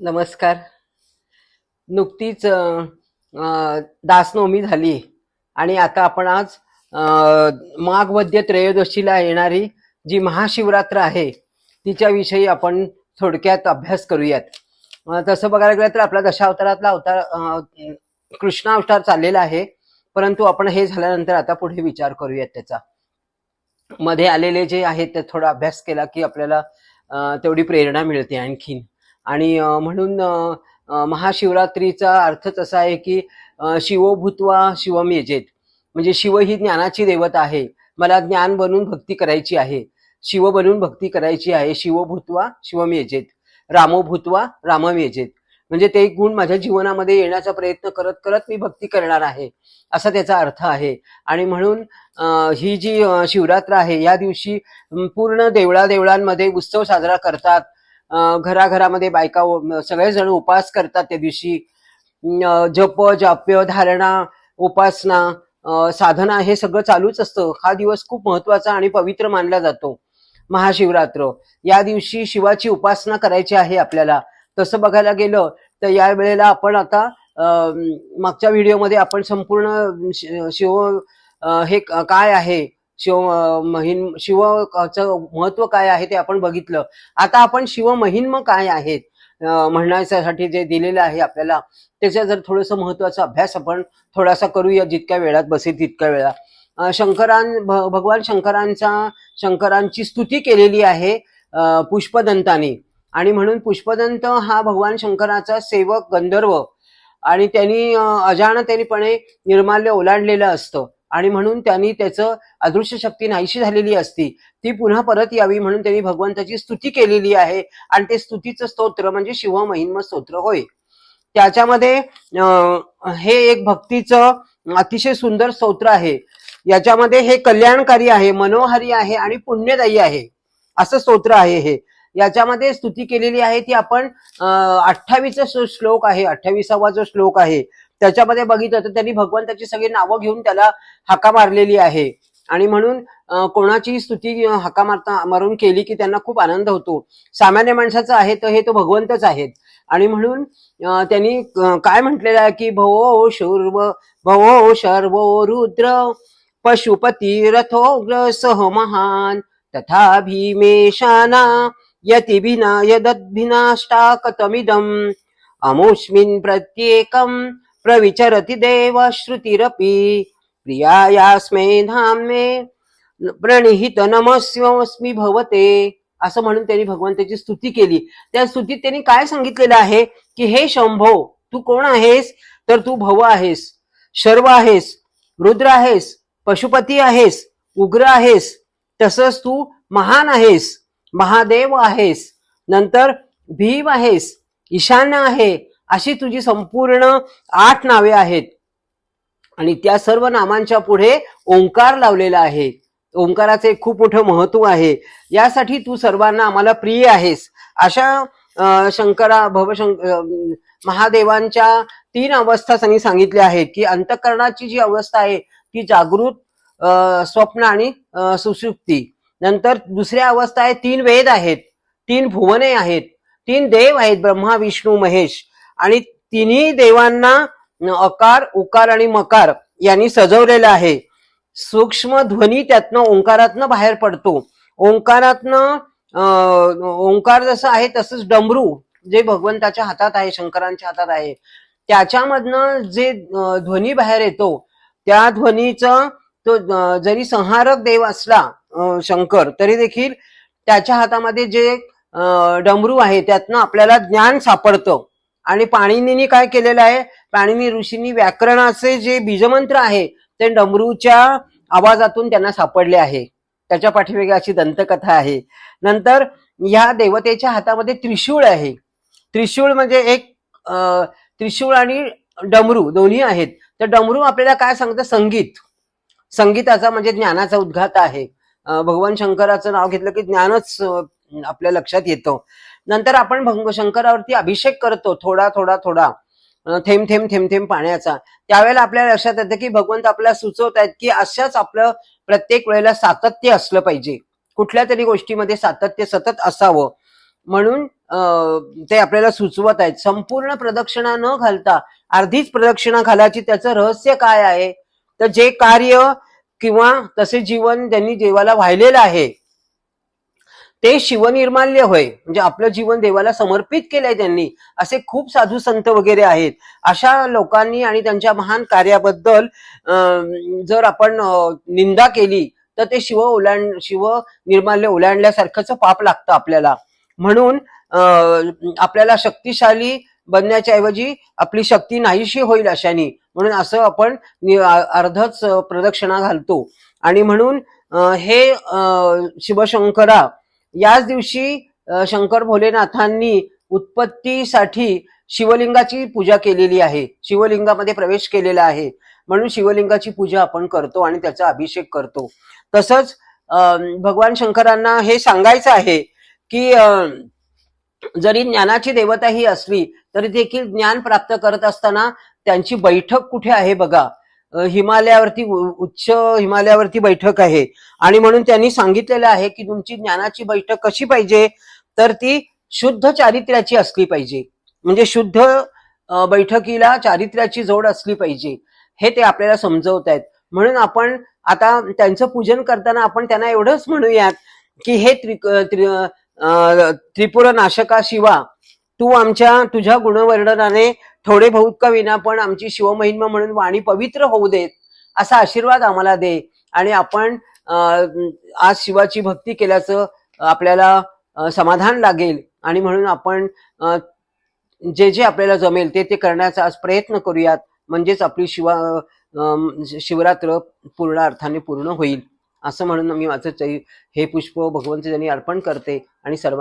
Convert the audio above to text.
नमस्कार. नुकतीच दासनवमी झाली आणि आता आपण आज माघ वद्य त्रयोदशीला येणारी जी महाशिवरात्र आहे तिच्याविषयी आपण थोडक्यात अभ्यास करूयात. तसं बघायला गेलं तर आपला दशावतारातला अवतार कृष्ण अवतार चाललेला आहे, परंतु आपण हे झाल्यानंतर आता पुढे विचार करूयात त्याचा. मध्ये आलेले जे आहेत ते थोडा अभ्यास केला की आपल्याला तेवढी प्रेरणा मिळते आणखीन. आणि म्हणून महाशिवरात्रीचा अर्थच असा आहे की शिवो भूत्वा शिवम यजेत, म्हणजे शिव ही ज्ञानाची देवता आहे. मला ज्ञान बनून भक्ती करायची आहे, शिव बनून भक्ती करायची आहे. शिवो भूत्वा शिवम यजेत, रामो भूत्वा रामम यजेत, म्हणजे ते गुण माझ्या जीवनामध्ये येण्याचा प्रयत्न करत करत मी भक्ती करणार आहे, असा त्याचा अर्थ आहे. आणि म्हणून ही जी शिवरात्र आहे या दिवशी पूर्ण देवळांमध्ये उत्सव साजरा करतात. घराघरामध्ये बायका सगळेजण उपास करतात त्या दिवशी. जप जाप्य धारणा उपासना साधना हे सगळं चालूच असतं. हा दिवस खूप महत्वाचा आणि पवित्र मानला जातो. महाशिवरात्र या दिवशी शिवाची उपासना करायची आहे आपल्याला. तसं बघायला गेलं तर या वेळेला आपण आता मागच्या व्हिडिओमध्ये आपण संपूर्ण शिव हे काय आहे, शिवचं महत्व काय आहे ते आपण बघितलं. आता आपण शिव महिन्म काय आहेत म्हणण्यासाठी जे दिलेलं आहे आपल्याला, त्याचा जर थोडस महत्वाचा अभ्यास आपण थोडासा करूया, जितक्या वेळात बसेल तितक्या वेळा. भगवान शंकरांची स्तुती केलेली आहे पुष्पदंताने. आणि म्हणून पुष्पदंत हा भगवान शंकराचा सेवक गंधर्व, आणि त्यांनी अजाणतेपणे निर्माल्य ओलांडलेलं असतं, आणि म्हणून त्यांनी त्याचं अदृश्य शक्ती नाहीशी झालेली असती, ती पुन्हा परत यावी म्हणून त्यांनी भगवंताची स्तुती केलेली आहे. आणि ते स्तुतीचं स्तोत्र म्हणजे शिव महिन्म स्तोत्र होय. त्याच्यामध्ये हे एक भक्तीचं अतिशय सुंदर स्तोत्र आहे. याच्यामध्ये हे कल्याणकारी आहे, मनोहारी आहे आणि पुण्यदायी आहे असं स्तोत्र आहे हे. याच्यामध्ये स्तुती केलेली आहे ती आपण 28 श्लोक आहे, 28वा जो श्लोक आहे त्याच्यामध्ये बघितलं तर त्यांनी भगवंताची सगळी नावं घेऊन त्याला हाका मारलेली आहे. आणि म्हणून कोणाची स्तुती हाका मारून केली की त्यांना खूप आनंद होतो. सामान्य माणसाचं आहे तर हे तो भगवंतच आहेत. आणि म्हणून त्यांनी काय म्हटलेलं आहे की भवो शर्व रुद्र पशुपती रथोग्र सह महान तथा भीमेशाना यतिभिना यदद्भिनाष्टाकतमिदम् अमुष्मिन् प्रत्येकम् प्रविचरति देव श्रुतिरपि प्रियायास्मे धाम्ने प्रणिहित नमस्योऽस्मि भवते, असं म्हणून त्यांनी भगवंताची स्तुती केली. त्या स्तुतीत त्यांनी काय सांगितलेलं आहे की हे शंभो, तू कोण आहेस तर तू भव आहेस, शर्व आहेस, रुद्र आहेस, पशुपती आहेस, उग्र आहेस, तसंच तू महान आहेस, महादेव आहेस, नंतर भीम आहेस, ईशान्य आहे, अशी तुझी संपूर्ण 8 नावे आहेत. आणि त्या सर्व नामांच्या पुढे ओंकार लावलेला आहे. ओंकाराचे खूप मोठं महत्व आहे. यासाठी तू सर्वांना आम्हाला प्रिय आहेस. अशा महादेवांच्या 3 अवस्था त्यांनी सांगितल्या आहेत की अंतःकरणाची जी अवस्था आहे ती जागृत, स्वप्न आणि सुषुप्ती. नंतर दुसऱ्या अवस्था आहे 3 वेद आहेत, 3 भुवने आहेत, 3 देव आहेत, ब्रह्मा विष्णू महेश. आणि तिन्ही देवांना अकार उकार आणि मकार यांनी सजवलेलं आहे. सूक्ष्म ध्वनी त्यातनं ओंकारातनं बाहेर पडतो. ओंकार जसं आहे तसंच डमरू जे भगवंताच्या हातात आहे, शंकरांच्या हातात आहे, त्याच्यामधनं जे ध्वनी बाहेर येतो त्या ध्वनीचं तो जरी संहारक देव असला शंकर, तरी देखील त्याच्या हातामध्ये जे डमरू आहे त्यातनं आपल्याला ज्ञान सापडतं. आणि पाणिनींनी काय केलेलं आहे, पाणिनी ऋषींनी व्याकरणाचे जे बीजमंत्र आहे ते डमरूच्या आवाजातून त्यांना सापडले आहे. त्याच्या पाठीमागे अशी दंतकथा आहे. नंतर ह्या देवतेच्या हातामध्ये त्रिशूळ आहे. त्रिशूळ म्हणजे एक त्रिशूळ आणि डमरू दोन्ही आहेत. तर डमरू आपल्याला काय सांगतं, संगीताचा म्हणजे ज्ञानाचा उद्गाता आहे. भगवान शंकराचं नाव घेतलं की ज्ञानच आपल्या लक्षात येतं. नंतर आपण शंकरावरती अभिषेक करतो, थोडा थोडा थोडा थेंब थेंब थेंब थेंब पाण्याचा. त्यावेळेला आपल्याला लक्षात येतं की भगवंत आपल्याला सुचवत आहेत की अशाच आपलं प्रत्येक वेळेला सातत्य असलं पाहिजे, कुठल्या तरी गोष्टीमध्ये सातत्य सतत असावं. म्हणून ते आपल्याला सुचवत आहेत. संपूर्ण प्रदक्षिणा न घालता अर्धीच प्रदक्षिणा घालायची. त्याचं रहस्य काय आहे? तर जे कार्य किंवा तसे जीवन त्यांनी देवाला वाहिलेलं आहे ते शिवनिर्माल्य होय. म्हणजे आपलं जीवन देवाला समर्पित केलंय त्यांनी. असे खूप साधू संत वगैरे आहेत. अशा लोकांनी आणि त्यांच्या महान कार्याबद्दल जर आपण निंदा केली तर ते शिव निर्माल्य ओलांडल्यासारखंच पाप लागतं आपल्याला. म्हणून आपल्याला शक्तिशाली बनण्याच्या ऐवजी आपली शक्ती नाहीशी होईल अशाने. म्हणून असं आपण अर्धच प्रदक्षिणा घालतो. आणि म्हणून हे शिवशंकरा याच दिवशी शंकर भोलेनाथांनी उत्पत्तीसाठी शिवलिंगाची पूजा केलेली आहे. शिवलिंगामध्ये प्रवेश केलेला आहे. म्हणून शिवलिंगाची पूजा आपण करतो आणि त्याचा अभिषेक करतो. तसंच भगवान शंकरांना हे सांगायचं आहे की जरी ज्ञानाची देवता ही असली तरी देखील ज्ञान प्राप्त करत असताना त्यांची बैठक कुठे आहे बघा. हिमालयावरती, उच्च हिमालयावरती बैठक आहे. आणि म्हणून त्यांनी सांगितलेलं आहे की तुमची ज्ञानाची बैठक कशी पाहिजे, तर ती शुद्ध चारित्र्याची असली पाहिजे. म्हणजे शुद्ध बैठकीला चारित्र्याची जोड असली पाहिजे, हे ते आपल्याला समजवत आहेत. म्हणून आपण आता त्यांचं पूजन करताना आपण त्यांना एवढंच म्हणूयात की हे त्रिपुर नाशका शिवा, तू तुझ्या गुणवर्णनाने थोडे बहुत का विना पण आमची शिवमहिमा म्हणून वाणी पवित्र होऊ देत, असा आशीर्वाद आम्हाला दे. आणि आपण आज शिवाची भक्ती केल्याचं आपल्याला समाधान लागेल. आणि म्हणून आपण जे जे आपल्याला जमेल ते करण्याचा आज प्रयत्न करूयात. म्हणजेच आपली शिवरात्र पूर्ण अर्थाने पूर्ण होईल. असं म्हणून मी माझं हे पुष्प भगवंत त्यांनी अर्पण करते आणि सर्व